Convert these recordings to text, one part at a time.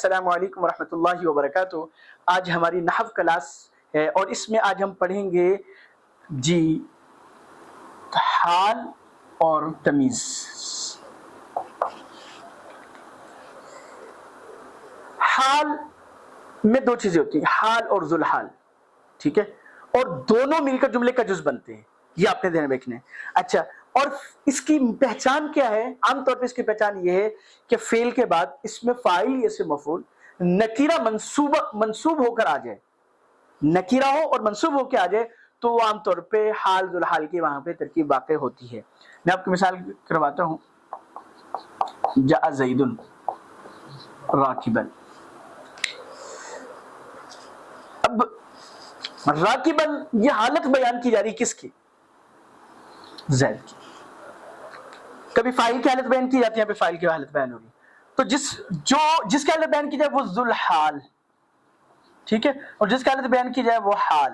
السلام علیکم ورحمۃ اللہ وبرکاتہ۔ آج ہماری نحو کلاس ہے اور اس میں آج ہم پڑھیں گے جی حال اور تمیز۔ حال میں دو چیزیں ہوتی ہیں، حال اور ذوالحال، ٹھیک ہے، اور دونوں مل کر جملے کا جز بنتے ہیں، یہ آپ نے ذہن میں رکھنا ہے۔ اچھا، اور اس کی پہچان کیا ہے؟ عام طور پہ اس کی پہچان یہ ہے کہ فعل کے بعد اس میں فاعل یا اسم مفعول نکیرہ منصوب ہو کر آ جائے، نکیرہ ہو اور منصوب ہو کے آ جائے تو وہ عام طور پہ حال ذوالحال کی وہاں پہ ترکیب واقع ہوتی ہے۔ میں آپ کو مثال کرواتا ہوں، جاء زید راکبا۔ اب راکبا یہ حالت بیان کی جا رہی کس کی؟ زید کی۔ کبھی فاعل کی حالت بیان کی جاتی ہے، یہاں پہ فاعل کی حالت بیان ہوگی، تو جس کی حالت بیان کی جائے وہ ذوالحال، ٹھیک ہے، اور جس کی حالت بیان کی جائے وہ حال،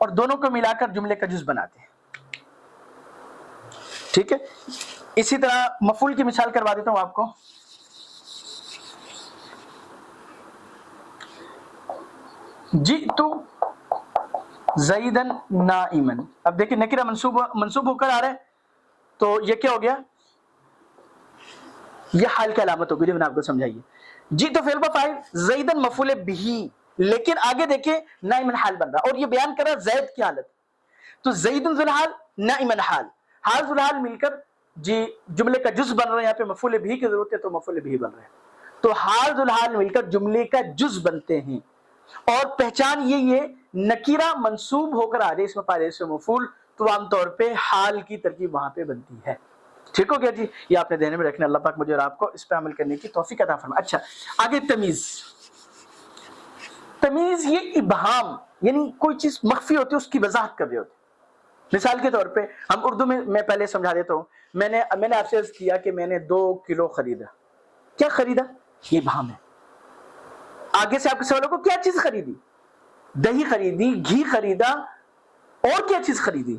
اور دونوں کو ملا کر جملے کا جز بناتے ہیں، ٹھیک ہے۔ اسی طرح مفعول کی مثال کروا دیتا ہوں آپ کو۔ جئت زیدا نائما، اب دیکھیں نکرہ منصوب ہو کر آ رہا ہے تو یہ کیا ہو گیا؟ یہ حال کی علامت ہوگی جو میں نے آپ کو سمجھائیے۔ جئت فعل با فاعل، زیدا مفعول بہ، لیکن آگے دیکھیں نائما حال بن رہا، اور یہ بیان کر رہا زید کی حالت، تو زید ذوالحال نائما حال، حال ذوالحال مل کر جی جملے کا جز بن رہا ہے، یہاں پہ مفعول بہ کی ضرورت ہے تو مفعول بہ بن رہا ہے، تو حال ذوالحال مل کر جملے کا جز بنتے ہیں، اور پہچان یہی ہے نکیرہ منصوب ہو کر آ جائے اس میں فاعل سے مفعول تو عام طور پہ حال کی ترکیب وہاں پہ بنتی ہے، ٹھیک ہو گیا جی۔ یہ آپ نے ذہن میں رکھنا، اللہ پاک مجھے اور آپ کو اس پہ عمل کرنے کی توفیق عطا فرمائے۔ اچھا آگے تمیز۔ تمیز یہ ابہام، یعنی کوئی چیز مخفی ہوتی ہے اس کی وضاحت کر رہے ہوتے ہیں۔ مثال کے طور پہ ہم اردو میں پہلے سمجھا دیتا ہوں، میں نے آپ سے عرض کیا کہ میں نے 2 کلو خریدا، کیا خریدا؟ یہ ابہام ہے۔ آگے سے آپ کے سوالوں کو کیا چیز خریدی؟ دہی خریدی، گھی خریدا، اور کیا چیز خریدی؟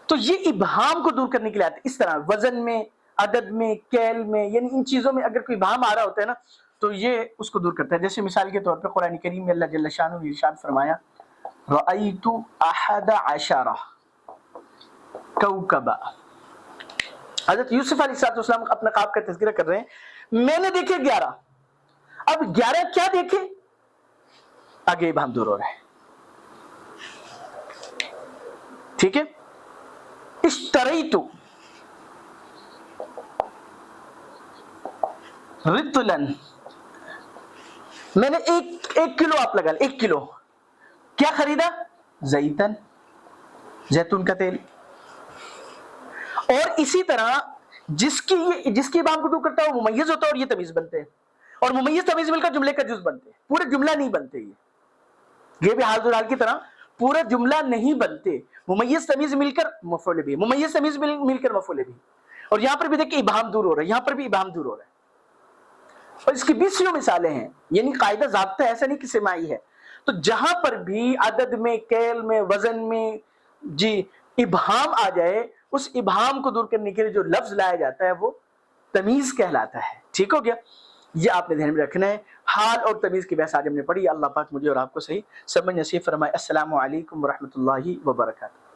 تو یہ ابہام کو دور کرنے کے لیے آتے ہیں۔ اس طرح وزن میں، عدد میں، کیل میں، یعنی ان چیزوں میں اگر کوئی ابہام آ رہا ہوتا ہے نا تو یہ اس کو دور کرتا ہے۔ جیسے مثال کے طور پہ قرآن کریم میں اللہ جل شانہ نے ارشاد فرمایا رأیت احد عشر کوکبا۔ حضرت یوسف علیہ السلام اپنے خواب کا تذکرہ کر رہے ہیں، میں نے دیکھے 11۔ اب 11 کیا دیکھے؟ آگے ابہام دور ہو رہا ہے، ٹھیک ہے۔ اشتریت رطلا، میں نے ایک کلو، آپ لگا لیں 1 کلو، کیا خریدا؟ زیتون، زیتون کا تیل۔ اور اسی طرح جس کی ابہام کو دور کرتا ہے وہ ممیز ہوتا ہے اور یہ تمیز بنتے ہیں، اور ممیز تمیز مل کر جملے کا جز بنتے ہیں، پورے جملہ نہیں بنتے، یہ بھی حال ذوالحال کی طرح پورا جملہ نہیں بنتے، ممیز تمیز مل کر مفعول بھی، ممیز تمیز مل کر مفعول بھی، اور یہاں پر بھی دیکھیں ابہام دور ہو رہا ہے، یہاں پر بھی ابہام دور ہو رہا ہے، اور اس کی 20 مثالیں ہیں، یعنی قاعدہ ضابطہ ایسا نہیں کہ سماعی ہے۔ تو جہاں پر بھی عدد میں، کیل میں، وزن میں جی ابہام آ جائے، اس ابہام کو دور کرنے کے لیے جو لفظ لایا جاتا ہے وہ تمیز کہلاتا ہے، ٹھیک ہو گیا۔ یہ آپ نے ذہن میں رکھنا ہے۔ حال اور تمیز کی بحث آج ہم نے پڑھی، اللہ پاک مجھے اور آپ کو صحیح سمجھ نصیب فرمائے۔ السلام علیکم ورحمۃ اللہ وبرکاتہ۔